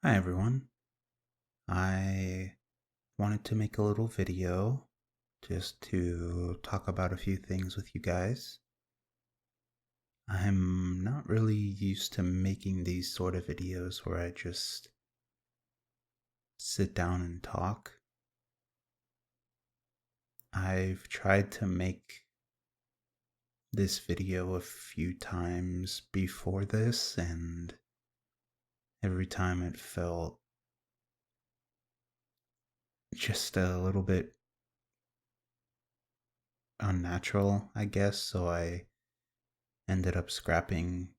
Hi everyone. I wanted to make a little video just to talk about a few things with you guys. I'm not really used to making these sort of videos where I just sit down and talk. I've tried to make this video a few times before this, and every time it felt just a little bit unnatural, I guess, so I ended up scrapping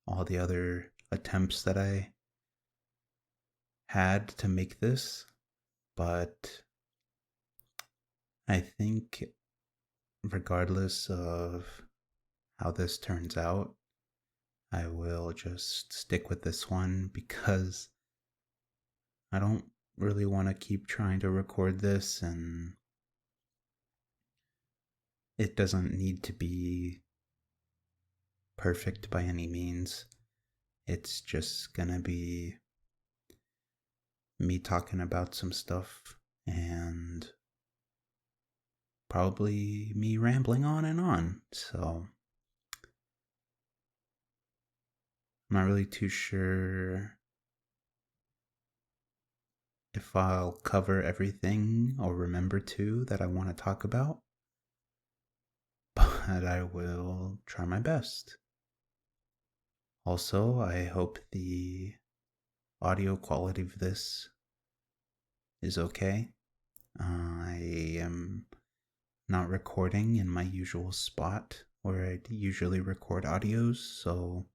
all the other attempts that I had to make this. But I think, regardless of how this turns out, I will just stick with this one because I don't really want to keep trying to record this, and it doesn't need to be perfect by any means. It's just gonna be me talking about some stuff and probably me rambling on and on. So I'm not really too sure if I'll cover everything or remember to that I want to talk about, but I will try my best. Also, I hope the audio quality of this is okay. I am not recording in my usual spot where I usually record audios, so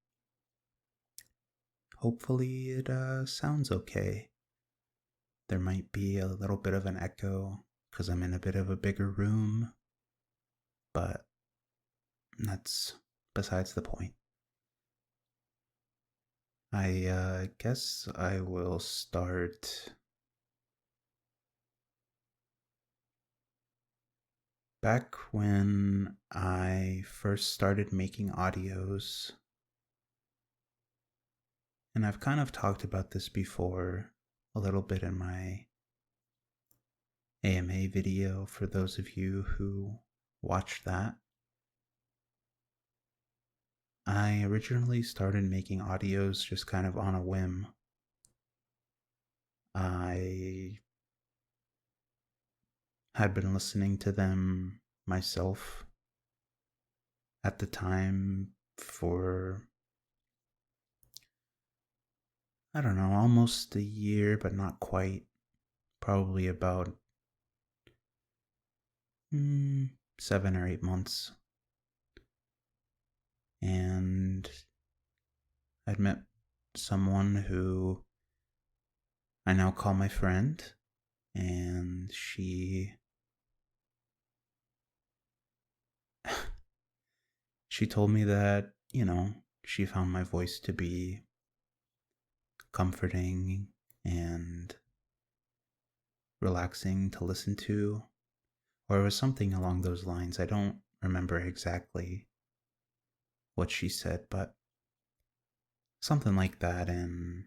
hopefully it sounds okay. There might be a little bit of an echo because I'm in a bit of a bigger room, but that's besides the point. I guess I will start back when I first started making audios. And I've kind of talked about this before a little bit in my AMA video for those of you who watched that. I originally started making audios just kind of on a whim. I had been listening to them myself at the time for, I don't know, almost a year, but not quite. Probably about 7 or 8 months. And I'd met someone who I now call my friend, and she told me that, she found my voice to be comforting and relaxing to listen to, or it was something along those lines. I don't remember exactly what she said, but something like that. And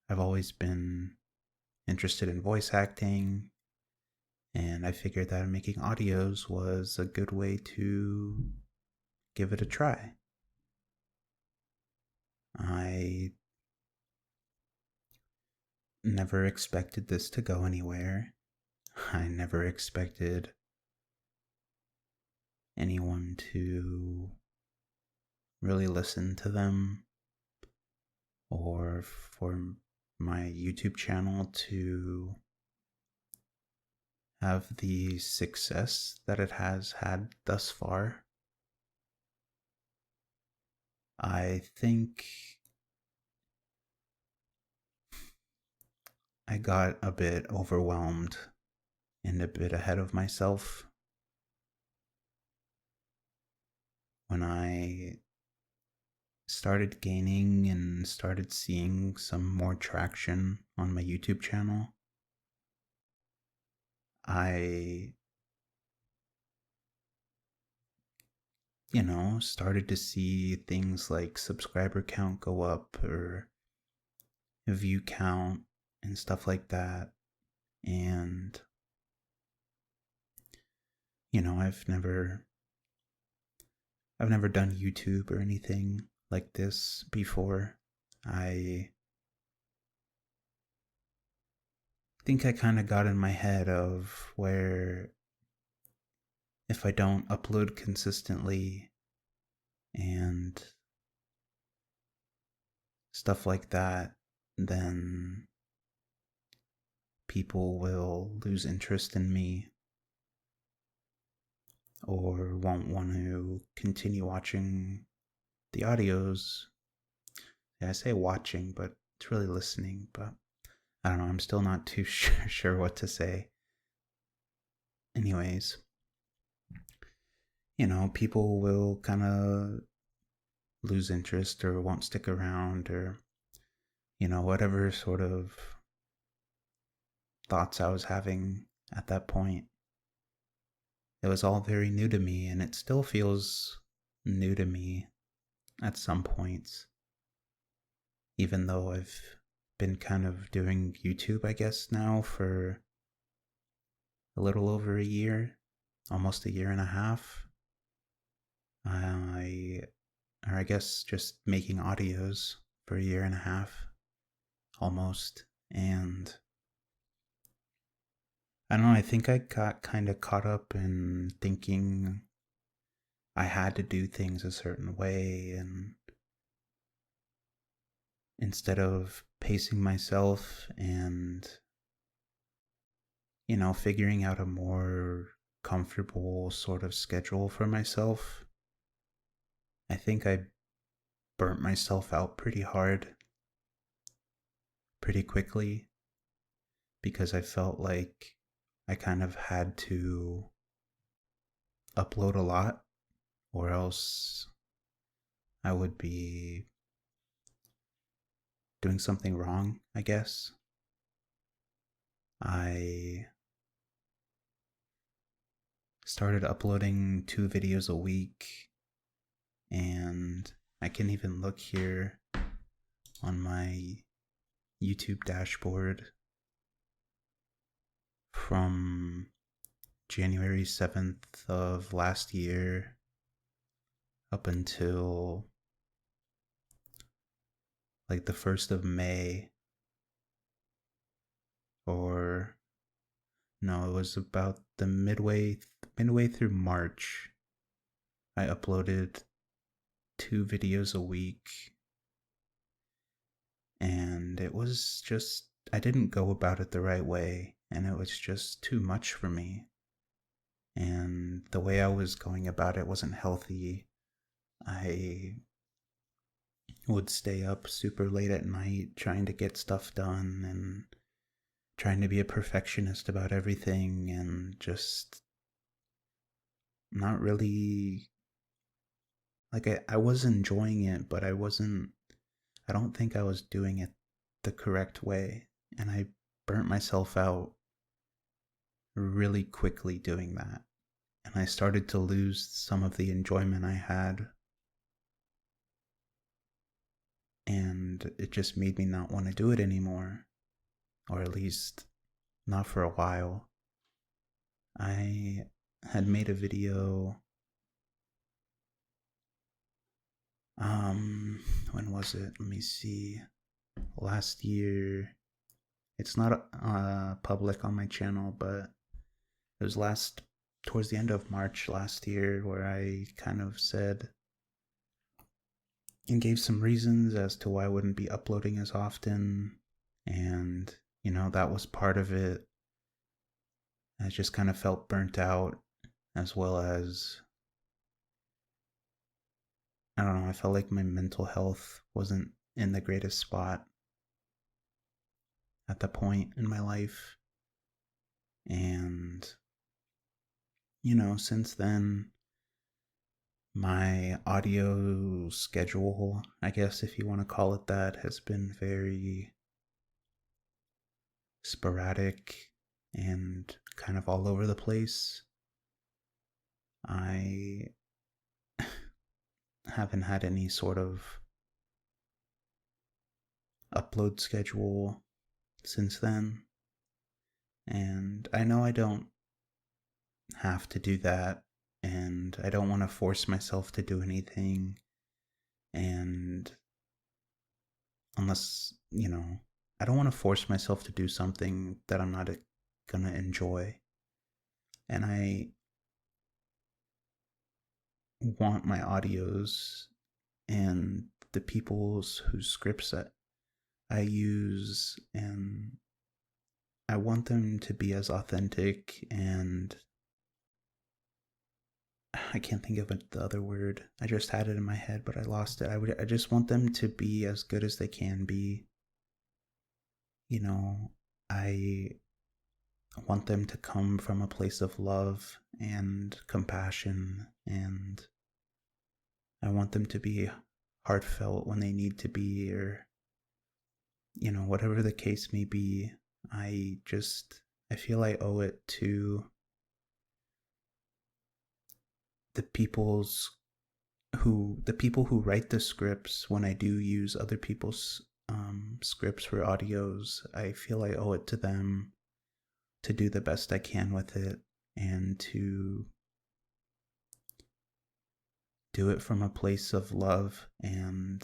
I've always been interested in voice acting, and I figured that making audios was a good way to give it a try. I never expected this to go anywhere. I never expected anyone to really listen to them, or for my YouTube channel to have the success that it has had thus far. I think I got a bit overwhelmed and a bit ahead of myself when I started gaining and started seeing some more traction on my YouTube channel. I, started to see things like subscriber count go up, or view count and stuff like that. And, I've never done YouTube or anything like this before. I think I kind of got in my head of where if I don't upload consistently and stuff like that, then people will lose interest in me or won't want to continue watching the audios. Yeah, I say watching, but it's really listening, but I don't know, I'm still not too sure what to say. Anyways, people will kind of lose interest or won't stick around or, whatever sort of thoughts I was having at that point. It was all very new to me, and it still feels new to me at some points, even though I've been kind of doing YouTube, I guess, now for a little over a year, almost a year and a half. I guess just making audios for a year and a half, almost. And I don't know, I think I got kind of caught up in thinking I had to do things a certain way, and instead of pacing myself and, figuring out a more comfortable sort of schedule for myself, I think I burnt myself out pretty hard, pretty quickly, because I felt like I kind of had to upload a lot, or else I would be doing something wrong, I guess. I started uploading 2 videos a week, and I can even look here on my YouTube dashboard from January 7th of last year up until like the 1st of May, or no, it was about the midway through March. I uploaded 2 videos a week, and it was just, I didn't go about it the right way, and it was just too much for me. And the way I was going about it wasn't healthy. I would stay up super late at night trying to get stuff done and trying to be a perfectionist about everything, and just not really, like, I was enjoying it, but I don't think I was doing it the correct way, and I burnt myself out really quickly doing that, and I started to lose some of the enjoyment I had, and it just made me not want to do it anymore, or at least not for a while. I had made a video, when was it? Let me see. Last year. It's not public on my channel, but it was towards the end of March last year, where I kind of said and gave some reasons as to why I wouldn't be uploading as often, and that was part of it. I just kind of felt burnt out, as well as, I don't know, I felt like my mental health wasn't in the greatest spot at that point in my life. And since then, my audio schedule, I guess if you want to call it that, has been very sporadic and kind of all over the place. I haven't had any sort of upload schedule since then. And I know I don't have to do that, and I don't want to force myself to do anything. And unless, I don't want to force myself to do something that I'm not gonna enjoy. And I want my audios and the people's whose scripts that I use, and I want them to be as authentic, and I can't think of the other word. I just had it in my head, but I lost it. I just want them to be as good as they can be. I want them to come from a place of love and compassion, and I want them to be heartfelt when they need to be, or whatever the case may be. I feel I owe it to the people who write the scripts. When I do use other people's scripts for audios, I feel I owe it to them to do the best I can with it, and to do it from a place of love and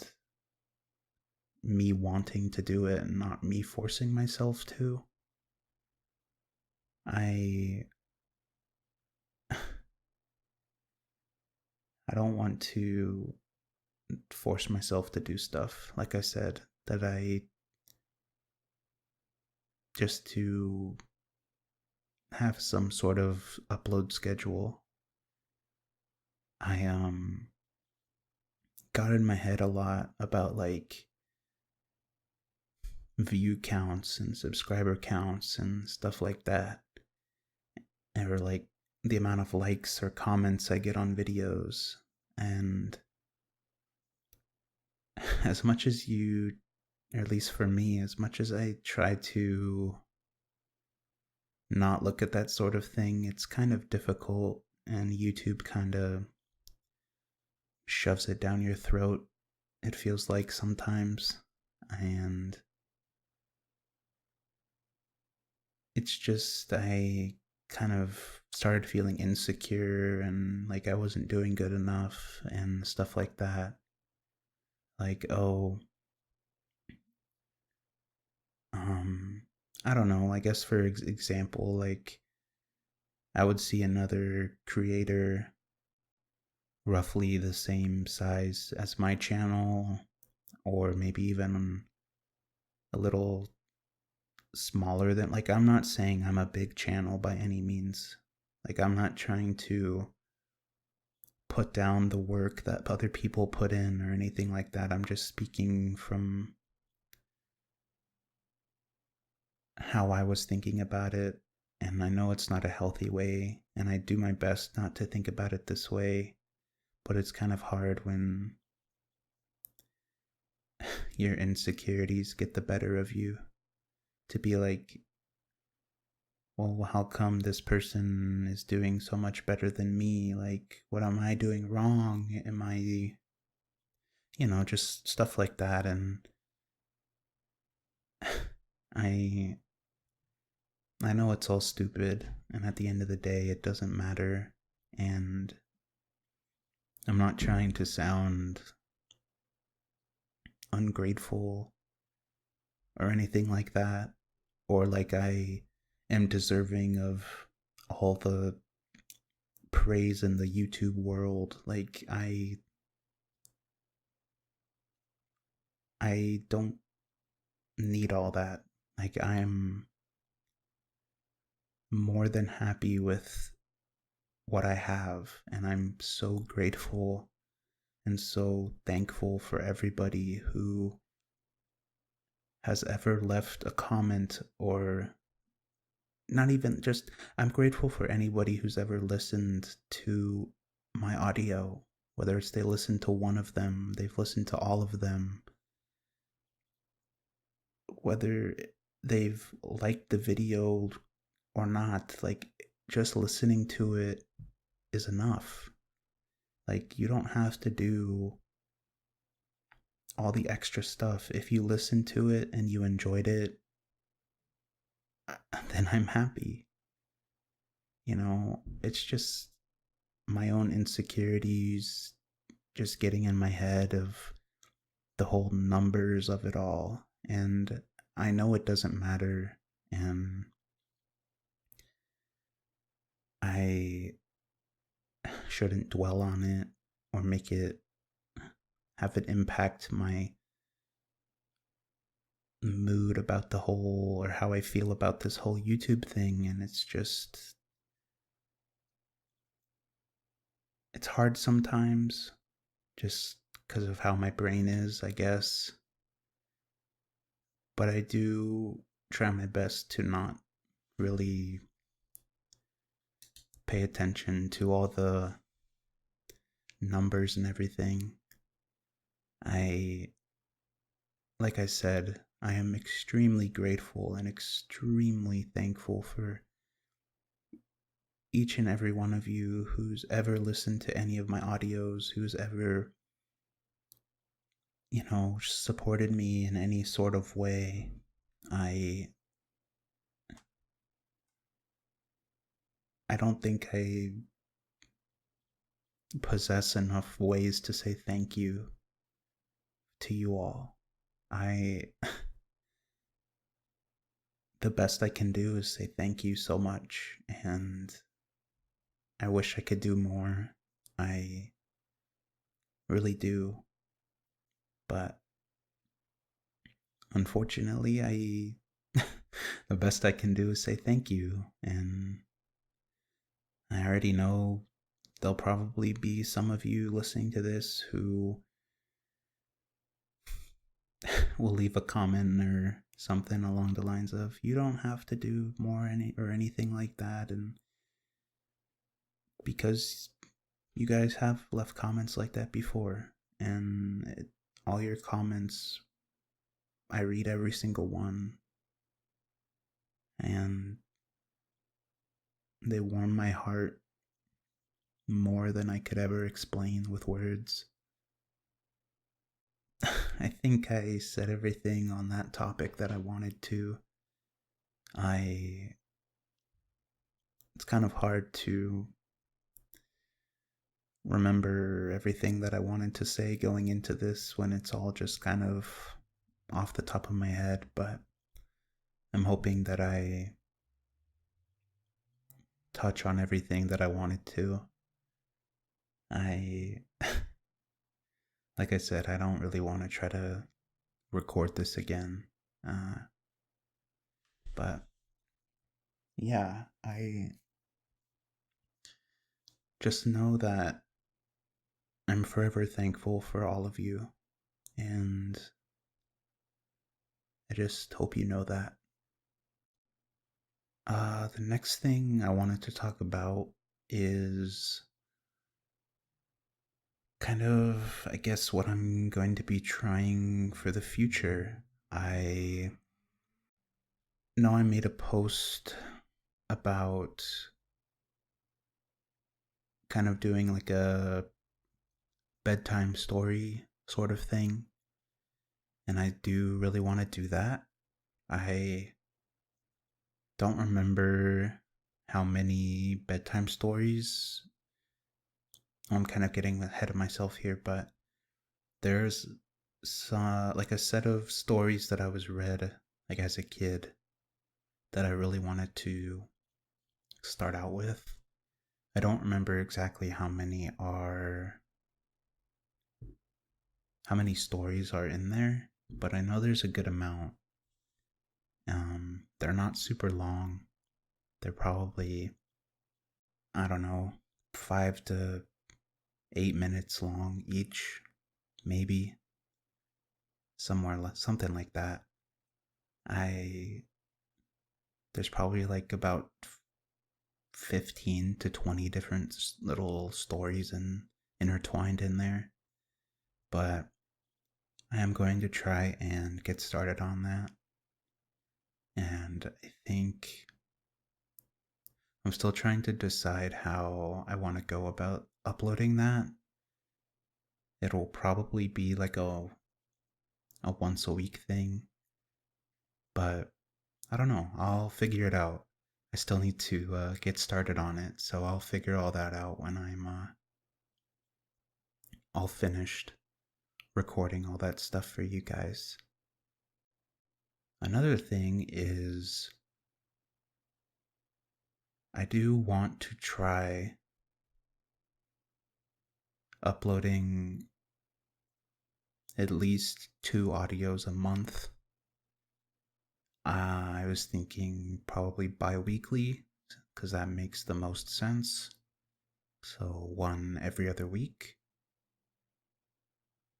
me wanting to do it, and not me forcing myself to. I don't want to force myself to do stuff, like I said, that I just to have some sort of upload schedule. I got in my head a lot about like view counts and subscriber counts and stuff like that, or like the amount of likes or comments I get on videos. And as much as or at least for me, as much as I try to not look at that sort of thing, it's kind of difficult, and YouTube kind of shoves it down your throat, it feels like sometimes. And it's just, I kind of started feeling insecure, and like I wasn't doing good enough and stuff like that. Like, I don't know, I guess for example, like I would see another creator roughly the same size as my channel, or maybe even a little smaller than, like, I'm not saying I'm a big channel by any means. Like, I'm not trying to put down the work that other people put in or anything like that. I'm just speaking from how I was thinking about it. And I know it's not a healthy way, and I do my best not to think about it this way, but it's kind of hard when your insecurities get the better of you, to be like, well, how come this person is doing so much better than me? Like, what am I doing wrong? Am I, just stuff like that. And I know it's all stupid, and at the end of the day, it doesn't matter. And I'm not trying to sound ungrateful or anything like that, or like I am deserving of all the praise in the YouTube world. Like, I don't need all that. Like, I'm more than happy with what I have, and I'm so grateful and so thankful for everybody who has ever left a comment, or not even just, I'm grateful for anybody who's ever listened to my audio, whether it's they listened to one of them, they've listened to all of them, whether they've liked the video or not. Like, just listening to it is enough. Like, you don't have to do all the extra stuff. If you listened to it and you enjoyed it, then I'm happy. It's just my own insecurities just getting in my head of the whole numbers of it all. And I know it doesn't matter, and I shouldn't dwell on it or have it impact my mood about the whole, or how I feel about this whole YouTube thing. And it's hard sometimes, just because of how my brain is, I guess. But I do try my best to not really pay attention to all the numbers and everything. Like I said, I am extremely grateful and extremely thankful for each and every one of you who's ever listened to any of my audios, who's ever, supported me in any sort of way. I don't think I possess enough ways to say thank you to you all. The best I can do is say thank you so much, and I wish I could do more. I really do. But unfortunately, the best I can do is say thank you. And I already know there'll probably be some of you listening to this who will leave a comment or something along the lines of, you don't have to do more or anything like that. And because you guys have left comments like that before, and all your comments, I read every single one, and they warm my heart more than I could ever explain with words. I think I said everything on that topic that I wanted to. It's kind of hard to remember everything that I wanted to say going into this when it's all just kind of off the top of my head, but I'm hoping that I touch on everything that I wanted to. Like I said, I don't really want to try to record this again. But yeah, I just know that I'm forever thankful for all of you, and I just hope you know that. The next thing I wanted to talk about is kind of, I guess, what I'm going to be trying for the future. I know I made a post about kind of doing like a bedtime story sort of thing, and I do really want to do that. I don't remember how many bedtime stories. I'm kind of getting ahead of myself here, but there's like a set of stories that I was read like as a kid that I really wanted to start out with. I don't remember exactly how many stories are in there, but I know there's a good amount. They're not super long. They're probably, I don't know, 5 to 8 minutes long each, maybe something like that. There's probably like about 15 to 20 different little stories intertwined in there, but I am going to try and get started on that. And I think I'm still trying to decide how I want to go about uploading that. It'll probably be like a a once a week thing, but I don't know. I'll figure it out. I still need to get started on it, so I'll figure all that out when I'm all finished recording all that stuff for you guys. Another thing is I do want to try uploading at least 2 audios a month. I was thinking probably bi-weekly, because that makes the most sense. So one every other week.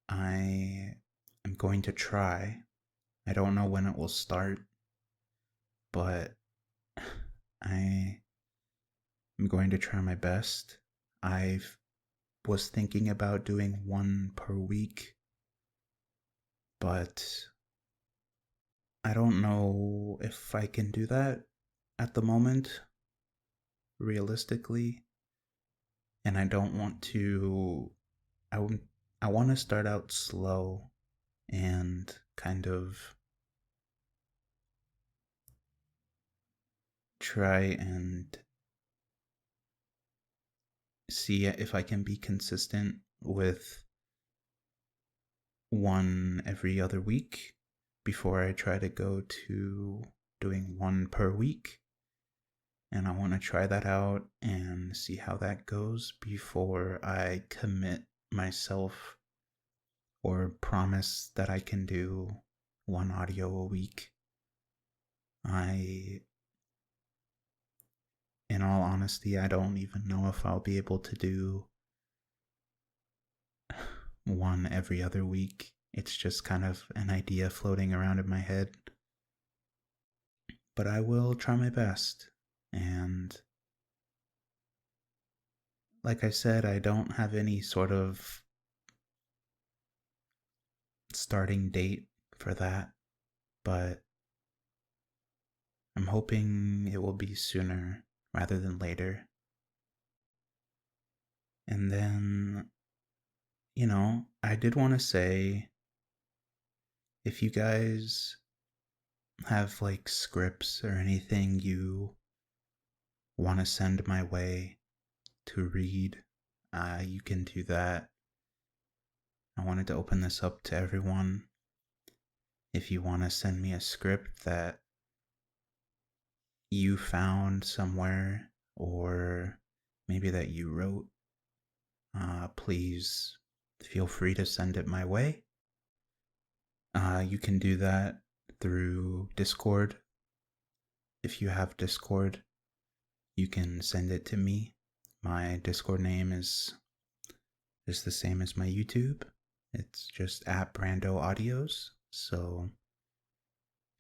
I am going to try. I don't know when it will start, but I am going to try my best. I was thinking about doing one per week, but I don't know if I can do that at the moment, realistically. And I don't want to. I want to start out slow and kind of try and see if I can be consistent with one every other week before I try to go to doing one per week. And I want to try that out and see how that goes before I commit myself or promise that I can do one audio a week. In all honesty, I don't even know if I'll be able to do one every other week. It's just kind of an idea floating around in my head. But I will try my best. And like I said, I don't have any sort of starting date for that, but I'm hoping it will be sooner rather than later. And then, I did want to say, if you guys have like scripts or anything you want to send my way to read, you can do that. I wanted to open this up to everyone. If you want to send me a script that you found somewhere or maybe that you wrote, please feel free to send it my way. You can do that through Discord. If you have Discord, you can send it to me. My Discord name is the same as my YouTube. It's just at Brando Audios. So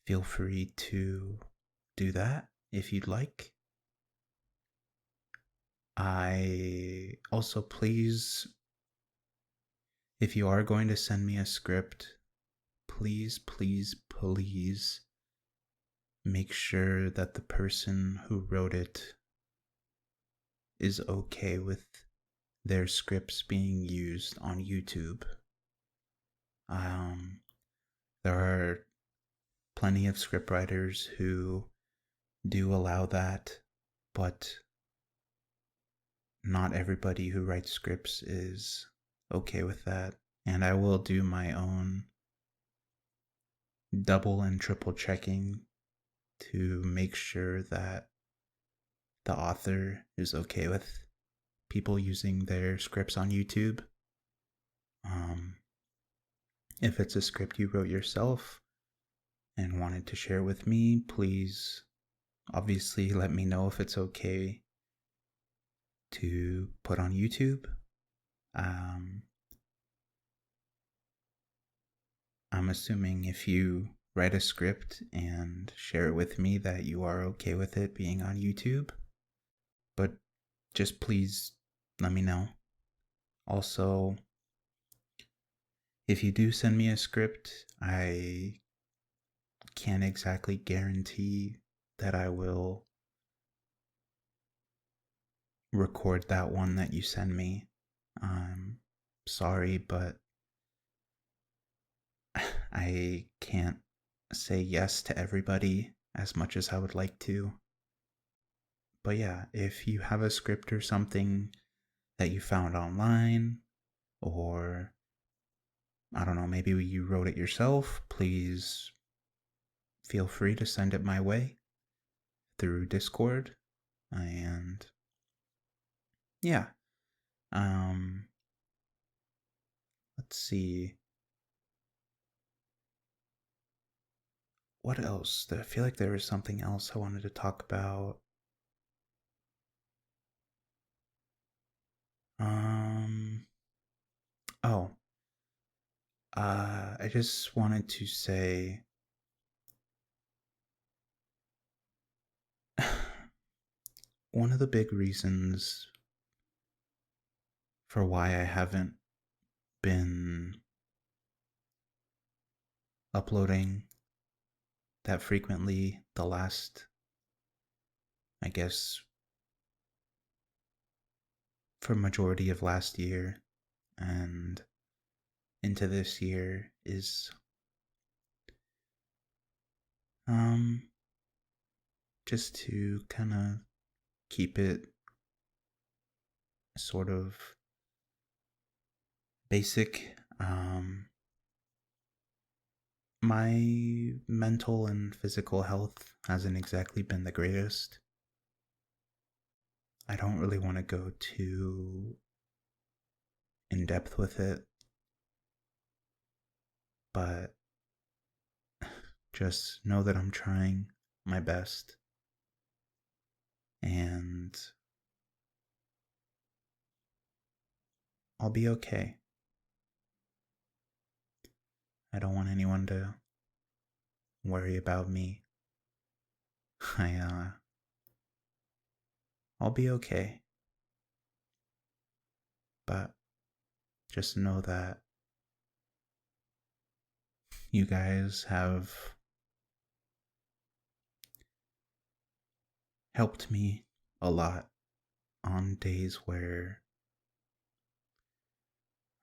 feel free to do that if you'd like. I also, please, if you are going to send me a script, please make sure that the person who wrote it is okay with their scripts being used on YouTube. There are plenty of scriptwriters who do allow that, but not everybody who writes scripts is okay with that. And I will do my own double and triple checking to make sure that the author is okay with people using their scripts on YouTube. If it's a script you wrote yourself and wanted to share with me, please obviously let me know if it's okay to put on YouTube. I'm assuming if you write a script and share it with me that you are okay with it being on YouTube. But just please let me know. Also, if you do send me a script, I can't exactly guarantee that I will record that one that you send me. I'm sorry, but I can't say yes to everybody as much as I would like to. But yeah, if you have a script or something that you found online, or I don't know, maybe you wrote it yourself, please feel free to send it my way through Discord. And yeah, let's see. What else? I feel like there was something else I wanted to talk about. Oh, I just wanted to say one of the big reasons for why I haven't been uploading that frequently the last, I guess, for majority of last year and into this year is just to kind of keep it sort of basic. My mental and physical health hasn't exactly been the greatest. I don't really want to go too in depth with it, but just know that I'm trying my best, and I'll be okay. I don't want anyone to worry about me. I'll be okay. But just know that you guys have helped me a lot on days where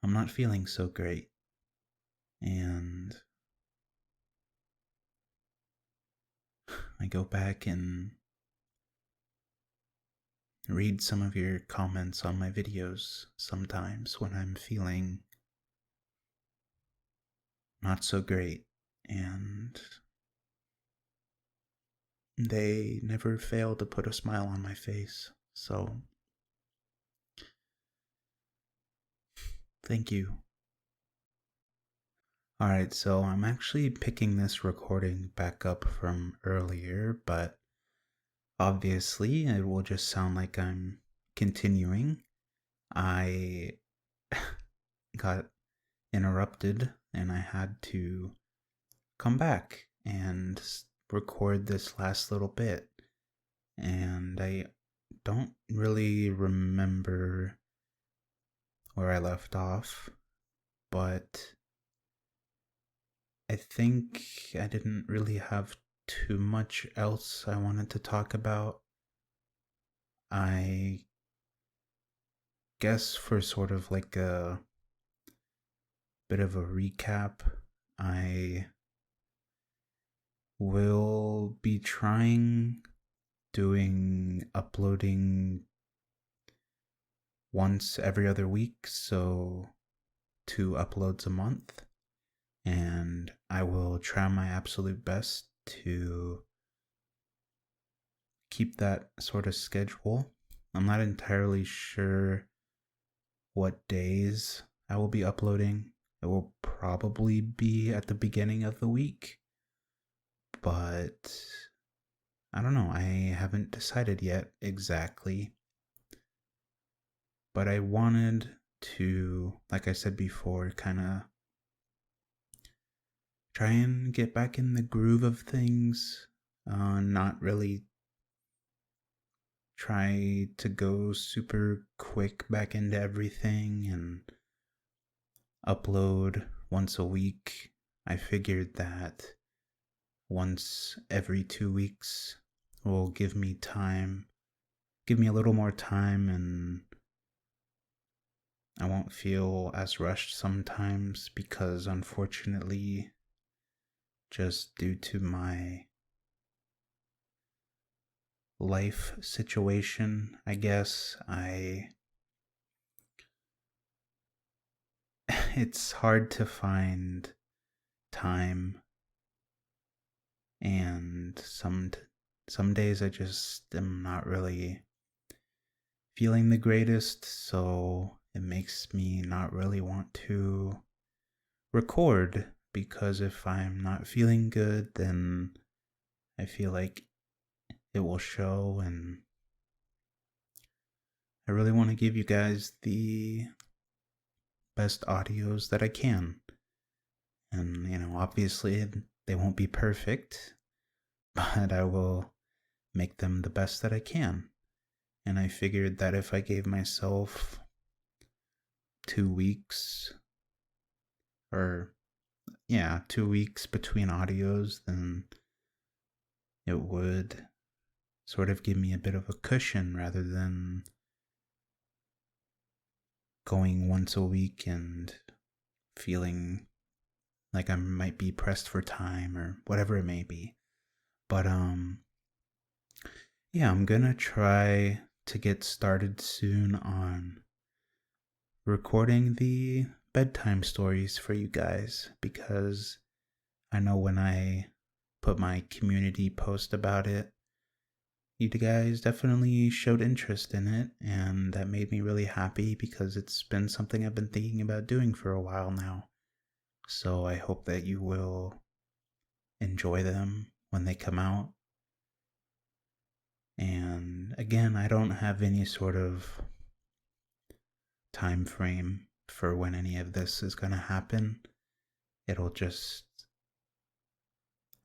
I'm not feeling so great. And I go back and read some of your comments on my videos sometimes when I'm feeling not so great, and they never fail to put a smile on my face. So, thank you. Alright, so I'm actually picking this recording back up from earlier, but obviously it will just sound like I'm continuing. I got interrupted and I had to come back and record this last little bit. And I don't really remember where I left off, but I think I didn't really have too much else I wanted to talk about. I guess for sort of like a bit of a recap, I will be uploading once every other week, so 2 uploads a month, and I will try my absolute best to keep that sort of schedule. I'm not entirely sure what days I will be uploading. It will probably be at the beginning of the week, but I don't know. I haven't decided yet exactly. But I wanted to, like I said before, kind of try and get back in the groove of things, not really try to go super quick back into everything and upload once a week. I figured that once every 2 weeks will give me a little more time, and I won't feel as rushed sometimes because unfortunately just due to my life situation, I guess. It's hard to find time, and some days I just am not really feeling the greatest, so it makes me not really want to record, because if I'm not feeling good, then I feel like it will show, and I really want to give you guys the best audios that I can. And, obviously they won't be perfect, but I will make them the best that I can. And I figured that if I gave myself 2 weeks, or 2 weeks between audios, then it would sort of give me a bit of a cushion rather than going once a week and feeling like I might be pressed for time or whatever it may be. But I'm gonna try to get started soon on recording the bedtime stories for you guys, because I know when I put my community post about it, you guys definitely showed interest in it, and that made me really happy because it's been something I've been thinking about doing for a while now. So I hope that you will enjoy them when they come out. And again, I don't have any sort of time frame for when any of this is going to happen.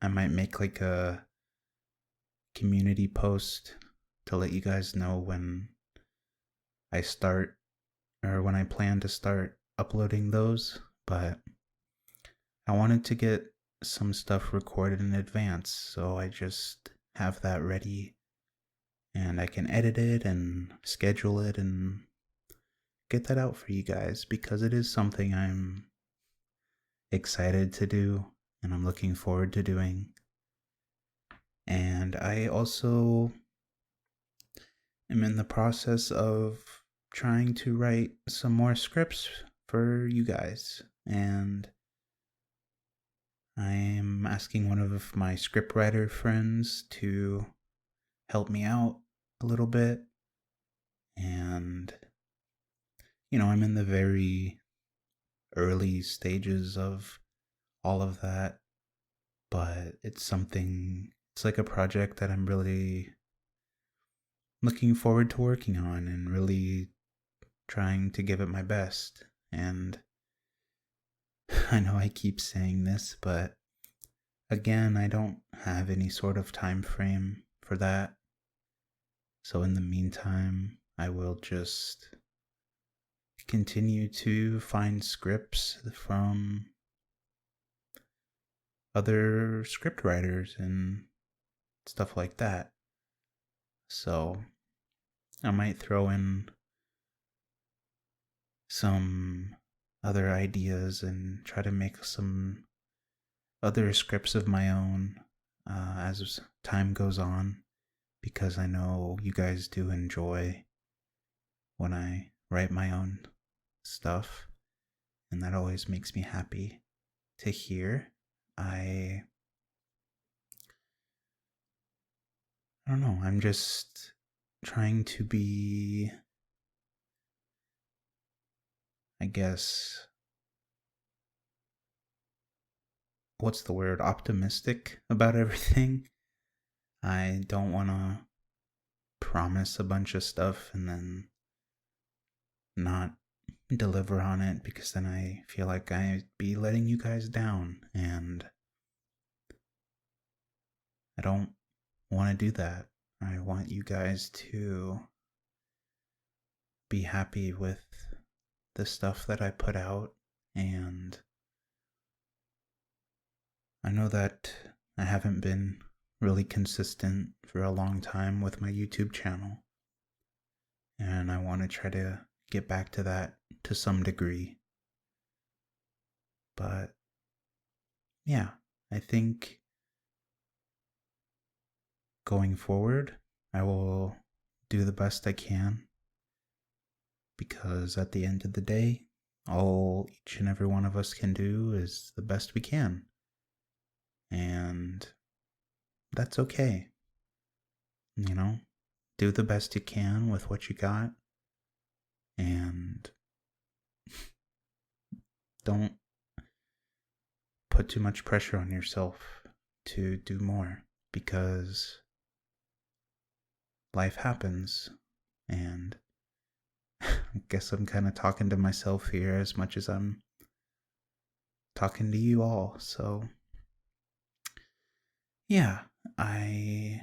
I might make like a community post to let you guys know when I start, or when I plan to start uploading those. But I wanted to get some stuff recorded in advance, so I just have that ready, and I can edit it and schedule it and get that out for you guys, because it is something I'm excited to do and I'm looking forward to doing. And I also am in the process of trying to write some more scripts for you guys, and I'm asking one of my scriptwriter friends to help me out a little bit. And I'm in the very early stages of all of that, but it's like a project that I'm really looking forward to working on and really trying to give it my best. And I know I keep saying this, but again, I don't have any sort of time frame for that. So in the meantime, I will just continue to find scripts from other script writers and stuff like that. So I might throw in some other ideas and try to make some other scripts of my own as time goes on, because I know you guys do enjoy when I write my own stuff, and that always makes me happy to hear. I don't know, I'm just trying to be, I guess, what's the word, optimistic about everything. I don't want to promise a bunch of stuff and then not deliver on it, because then I feel like I'd be letting you guys down, and I don't want to do that. I want you guys to be happy with the stuff that I put out, and I know that I haven't been really consistent for a long time with my YouTube channel, and I want to try to get back to that to some degree. But yeah, I think going forward, I will do the best I can, because at the end of the day, all each and every one of us can do is the best we can. And that's okay. You know, do the best you can with what you got, and don't put too much pressure on yourself to do more, because life happens. And I guess I'm kind of talking to myself here as much as I'm talking to you all. So, yeah, I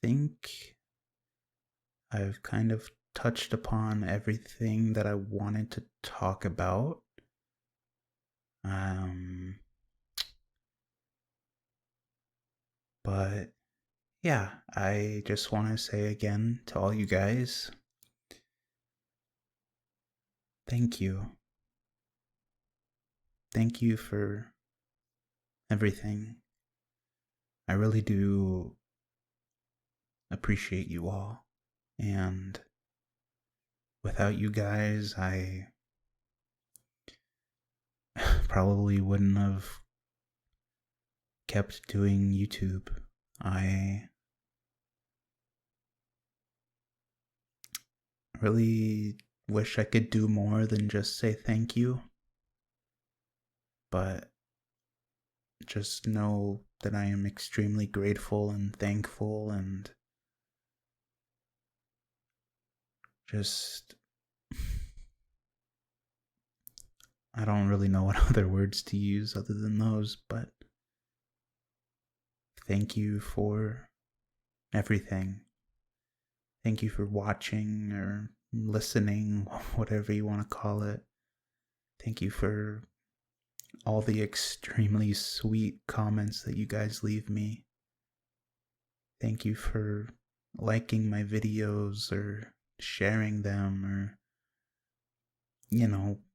think I've kind of touched upon everything that I wanted to talk about. But yeah, I just want to say again to all you guys, thank you. Thank you for everything. I really do appreciate you all. And without you guys, I probably wouldn't have kept doing YouTube. I really wish I could do more than just say thank you. But just know that I am extremely grateful and thankful, and just, I don't really know what other words to use other than those, but thank you for everything. Thank you for watching or listening, whatever you want to call it. Thank you for all the extremely sweet comments that you guys leave me. Thank you for liking my videos or sharing them, or,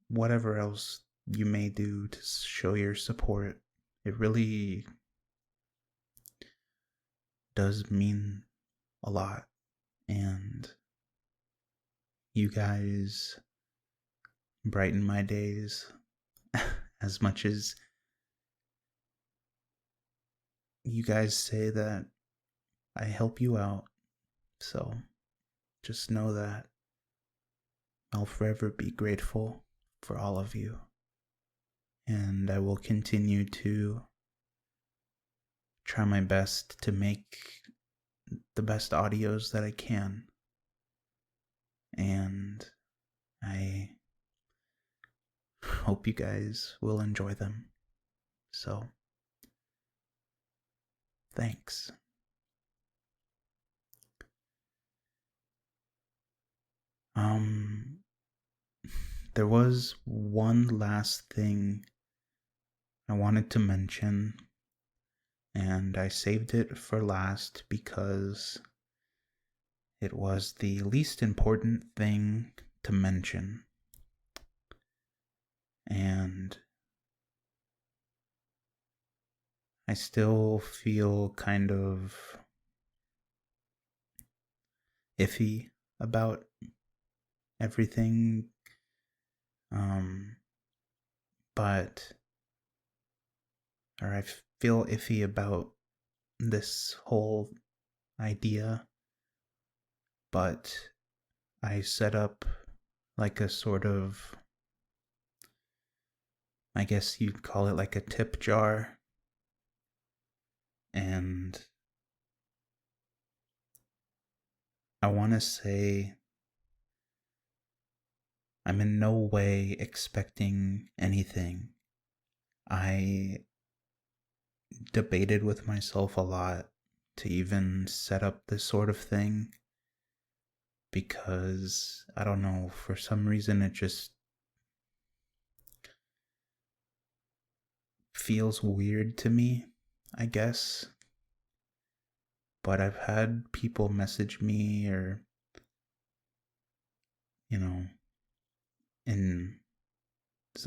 whatever else you may do to show your support. It really does mean a lot. And you guys brighten my days as much as you guys say that I help you out. So just know that I'll forever be grateful for all of you. And I will continue to try my best to make the best audios that I can. And I hope you guys will enjoy them. So, thanks. There was one last thing I wanted to mention, and I saved it for last because it was the least important thing to mention. And I still feel kind of iffy about everything. I feel iffy about this whole idea, but I set up like a sort of, I guess you'd call it like a tip jar, and I want to say I'm in no way expecting anything. I debated with myself a lot to even set up this sort of thing, because I don't know, for some reason it just feels weird to me, I guess. But I've had people message me, or, and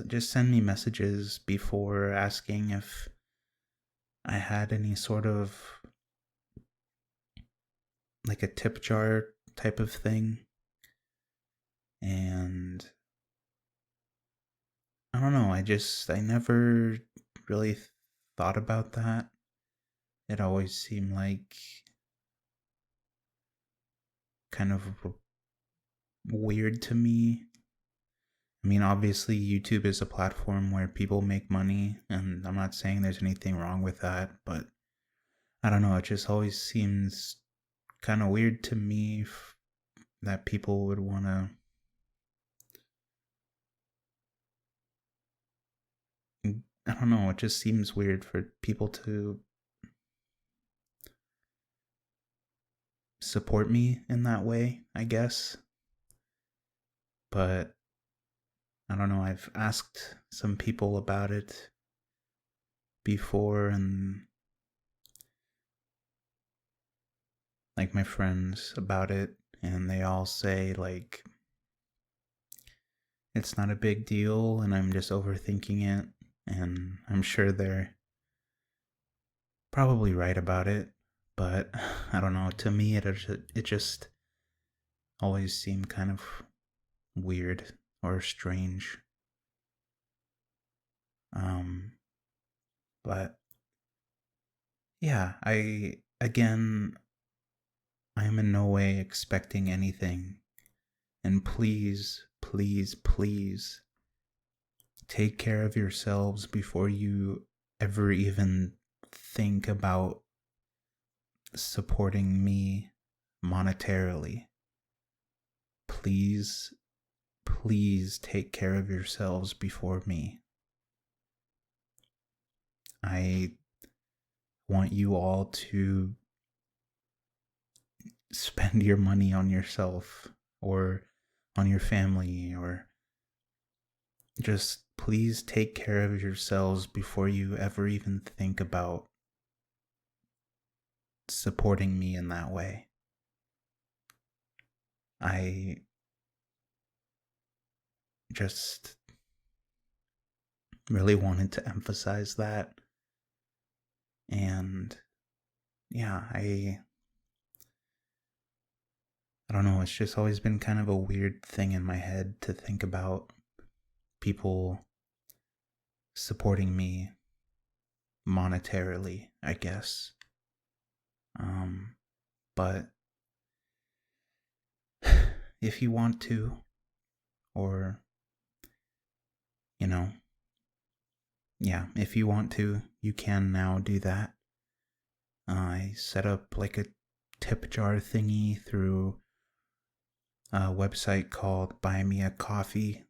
just send me messages before asking if I had any sort of like a tip jar type of thing. And I don't know, I never really thought about that. It always seemed like kind of weird to me. I mean, obviously, YouTube is a platform where people make money, and I'm not saying there's anything wrong with that, but I don't know, it just always seems kind of weird to me that people would want to. I don't know, it just seems weird for people to support me in that way, I guess. But I don't know, I've asked some people about it before, and like my friends about it, and they all say like it's not a big deal and I'm just overthinking it, and I'm sure they're probably right about it, but I don't know, to me it just always seemed kind of weird or strange. But yeah, I am in no way expecting anything. And please, please, please take care of yourselves before you ever even think about supporting me monetarily. Please, please take care of yourselves before me. I want you all to spend your money on yourself or on your family, or just please take care of yourselves before you ever even think about supporting me in that way. I just really wanted to emphasize that. And yeah, I don't know, it's just always been kind of a weird thing in my head to think about people supporting me monetarily, I guess. But if you want to, or, you know, yeah, if you want to, you can now do that. I set up like a tip jar thingy through a website called Buy Me a Coffee,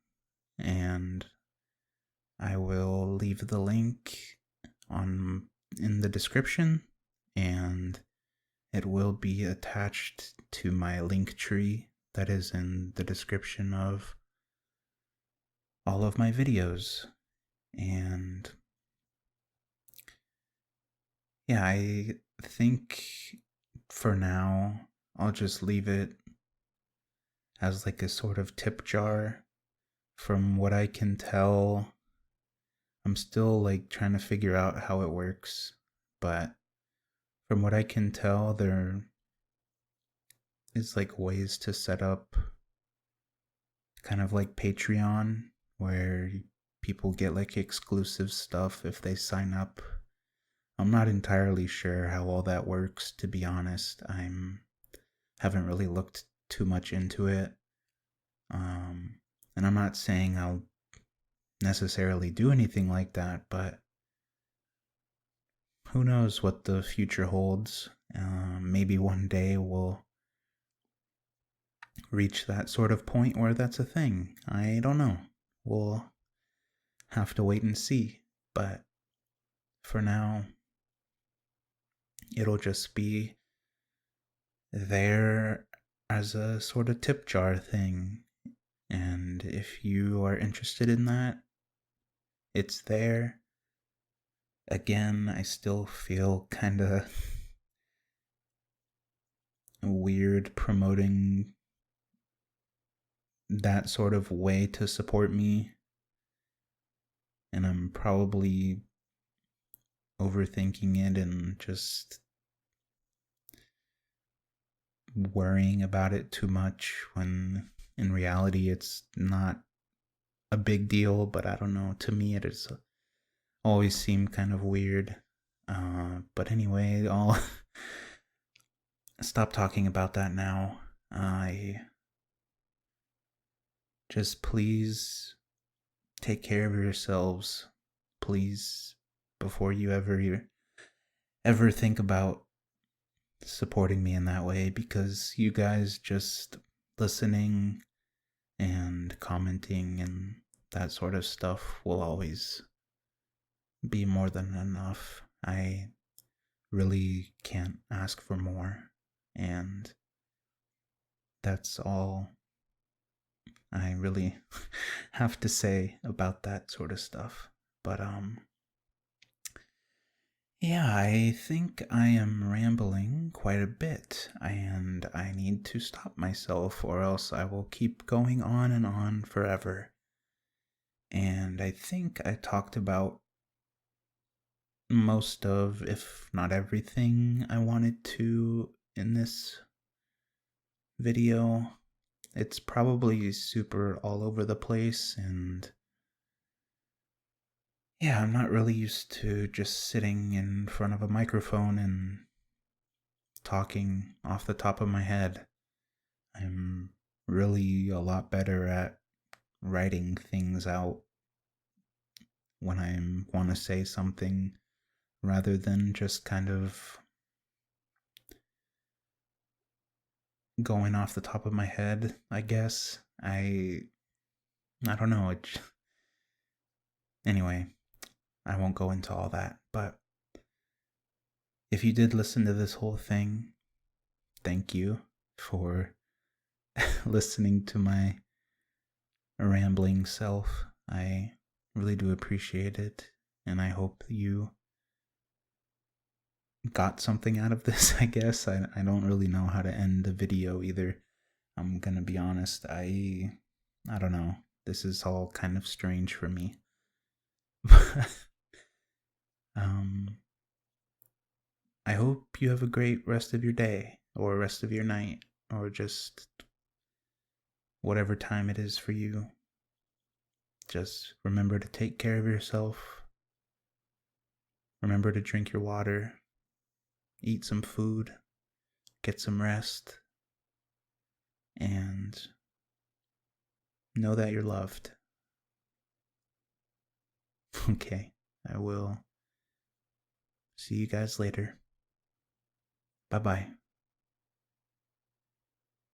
and I will leave the link in the description, and it will be attached to my link tree that is in the description of all of my videos. And yeah, I think for now I'll just leave it as like a sort of tip jar. From what I can tell, I'm still like trying to figure out how it works, but from what I can tell, there is like ways to set up kind of like Patreon, where people get like exclusive stuff if they sign up. I'm not entirely sure how all that works, to be honest. Haven't really looked too much into it. And I'm not saying I'll necessarily do anything like that, but who knows what the future holds. Maybe one day we'll reach that sort of point where that's a thing. I don't know. We'll have to wait and see. But for now, it'll just be there as a sort of tip jar thing. And if you are interested in that, it's there. Again, I still feel kind of weird promoting that sort of way to support me, and I'm probably overthinking it and just worrying about it too much when in reality it's not a big deal. But I don't know, to me it has always seemed kind of weird. But anyway, I'll stop talking about that now. I just please take care of yourselves. Please, before you ever think about supporting me in that way, because you guys just listening and commenting and that sort of stuff will always be more than enough. I really can't ask for more, and that's all I really have to say about that sort of stuff. But yeah, I think I am rambling quite a bit, and I need to stop myself, or else I will keep going on and on forever. And I think I talked about most of, if not everything, I wanted to in this video. It's probably super all over the place, and yeah, I'm not really used to just sitting in front of a microphone and talking off the top of my head. I'm really a lot better at writing things out when I want to say something rather than just kind of going off the top of my head, I guess. I don't know. Anyway, I won't go into all that, but if you did listen to this whole thing, thank you for listening to my rambling self. I really do appreciate it, and I hope you got something out of this, I guess. I don't really know how to end the video either. I'm gonna be honest. I don't know. This is all kind of strange for me. I hope you have a great rest of your day, or rest of your night, or just whatever time it is for you. Just remember to take care of yourself. Remember to drink your water, eat some food, get some rest, and know that you're loved. Okay, I will see you guys later. Bye-bye.